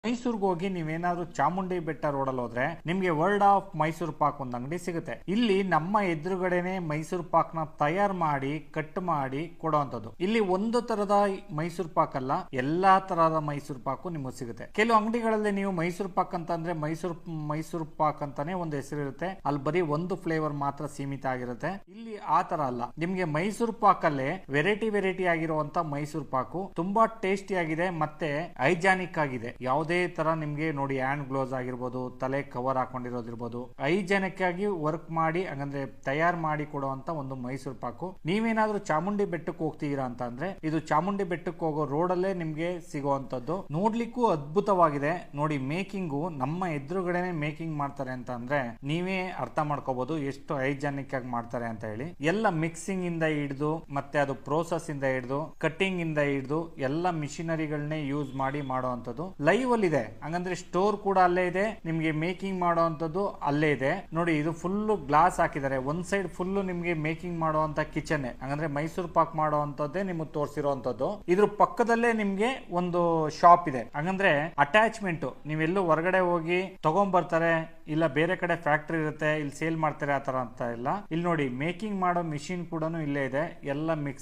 ಮೈಸೂರ್ಗೆ ಹೋಗಿ ನೀವೇನಾದ್ರೂ ಚಾಮುಂಡಿ ಬೆಟ್ಟ ರೋಡಲ್ಲಿ ಹೋದ್ರೆ ನಿಮ್ಗೆ ವರ್ಲ್ಡ್ ಆಫ್ ಮೈಸೂರು ಪಾಕ್ ಒಂದು ಅಂಗಡಿ ಸಿಗುತ್ತೆ. ಇಲ್ಲಿ ನಮ್ಮ ಎದುರುಗಡೆನೆ ಮೈಸೂರು ಪಾಕ್ ನ ತಯಾರು ಮಾಡಿ ಕಟ್ ಮಾಡಿ ಕೊಡುವಂತದ್ದು. ಇಲ್ಲಿ ಒಂದು ತರದ ಮೈಸೂರು ಪಾಕ್ ಅಲ್ಲ, ಎಲ್ಲಾ ತರಹದ ಮೈಸೂರು ಪಾಕು ನಿಮಗೆ ಸಿಗುತ್ತೆ. ಕೆಲವು ಅಂಗಡಿಗಳಲ್ಲಿ ನೀವು ಮೈಸೂರು ಪಾಕ್ ಅಂತ ಅಂದ್ರೆ ಮೈಸೂರು ಪಾಕ್ ಅಂತಾನೆ ಒಂದು ಹೆಸರು ಇರುತ್ತೆ, ಅಲ್ಲಿ ಬರೀ ಒಂದು ಫ್ಲೇವರ್ ಮಾತ್ರ ಸೀಮಿತ ಆಗಿರುತ್ತೆ. ಇಲ್ಲಿ ಆ ತರ ಅಲ್ಲ, ನಿಮ್ಗೆ ಮೈಸೂರು ಪಾಕ್ ಅಲ್ಲೇ ವೆರೈಟಿ ಆಗಿರುವಂತ ಮೈಸೂರು ಪಾಕು ತುಂಬಾ ಟೇಸ್ಟಿ ಆಗಿದೆ ಮತ್ತೆ ಹೈಜಾನಿಕ್ ಆಗಿದೆ. ಯಾವುದೇ ತರ ನಿಮ್ಗೆ ನೋಡಿ ಹ್ಯಾಂಡ್ ಗ್ಲೋವ್ಸ್ ಆಗಿರ್ಬೋದು, ತಲೆ ಕವರ್ ಹಾಕೊಂಡಿರೋದಿರ್ಬೋದು, ಹೈಜಾನಿಕ್ ಆಗಿ ವರ್ಕ್ ಮಾಡಿ ಹಂಗಂದ್ರೆ ತಯಾರು ಮಾಡಿ ಕೊಡುವಂತ ಒಂದು ಮೈಸೂರು ಪಾಕು. ನೀವೇನಾದ್ರೂ ಚಾಮುಂಡಿ ಬೆಟ್ಟಕ್ಕೆ ಹೋಗ್ತೀರಾ ಅಂತ ಅಂದ್ರೆ ಇದು ಚಾಮುಂಡಿ ಬೆಟ್ಟಕ್ಕೆ ಹೋಗೋ ರೋಡ್ ಅಲ್ಲೇ ನಿಮ್ಗೆ ಸಿಗುವಂತದ್ದು. ನೋಡ್ಲಿಕ್ಕೂ ಅದ್ಭುತವಾಗಿದೆ ನೋಡಿ. ಮೇಕಿಂಗು ನಮ್ಮ ಎದುರುಗಡೆನೆ ಮೇಕಿಂಗ್ ಮಾಡ್ತಾರೆ ಅಂತ ಅಂದ್ರೆ ನೀವೇ ಅರ್ಥ ಮಾಡ್ಕೋಬಹುದು ಎಷ್ಟು ಹೈಜಾನಿಕ್ ಆಗಿ ಮಾಡ್ತಾರೆ ಅಂತ ಹೇಳಿ. ಎಲ್ಲ ಮಿಕ್ಸಿಂಗ್ ಇಂದ ಹಿಡಿದು ಮತ್ತೆ ಅದು ಪ್ರೋಸೆಸ್ ಇಂದ ಹಿಡಿದು ಕಟ್ಟಿಂಗ್ ಇಂದ ಹಿಡಿದು ಎಲ್ಲ ಮಿಷಿನರಿಗಳನ್ನೇ ಯೂಸ್ ಮಾಡಿ ಮಾಡುವಂತದ್ದು. ಲೈವ್ ಅಲ್ಲಿ ಇದೆ, ಹಂಗಂದ್ರೆ ಸ್ಟೋರ್ ಕೂಡ ಅಲ್ಲೇ ಇದೆ, ನಿಮ್ಗೆ ಮೇಕಿಂಗ್ ಮಾಡುವಂತದ್ದು ಅಲ್ಲೇ ಇದೆ. ನೋಡಿ ಇದು ಫುಲ್ ಗ್ಲಾಸ್ ಹಾಕಿದ್ದಾರೆ, ಒಂದ್ ಸೈಡ್ ಫುಲ್ ನಿಮ್ಗೆ ಮೇಕಿಂಗ್ ಮಾಡುವಂತ ಕಿಚನ್, ಹಂಗಂದ್ರೆ ಮೈಸೂರು ಪಾಕ್ ಮಾಡುವಂತದ್ದೇ ನಿಮ್ಗೆ ತೋರಿಸಿರುವಂತದ್ದು. ಇದ್ರ ಪಕ್ಕದಲ್ಲೇ ನಿಮ್ಗೆ ಒಂದು ಶಾಪ್ ಇದೆ, ಹಂಗಂದ್ರೆ ಅಟ್ಯಾಚ್ಮೆಂಟ್. ನೀವೆಲ್ಲೂ ಹೊರಗಡೆ ಹೋಗಿ ತಗೊಂಡ್ ಬರ್ತಾರೆ, ಇಲ್ಲ ಬೇರೆ ಕಡೆ ಫ್ಯಾಕ್ಟ್ರಿ ಇರುತ್ತೆ ಇಲ್ಲಿ ಸೇಲ್ ಮಾಡ್ತಾರೆ ಆತರ ಅಂತ ಇಲ್ಲ. ಇಲ್ಲಿ ನೋಡಿ ಮೇಕಿಂಗ್ ಮಾಡೋ ಮಿಷಿನ್ ಕೂಡ ಇಲ್ಲೇ ಇದೆ, ಎಲ್ಲ ಮಿಕ್ಸ್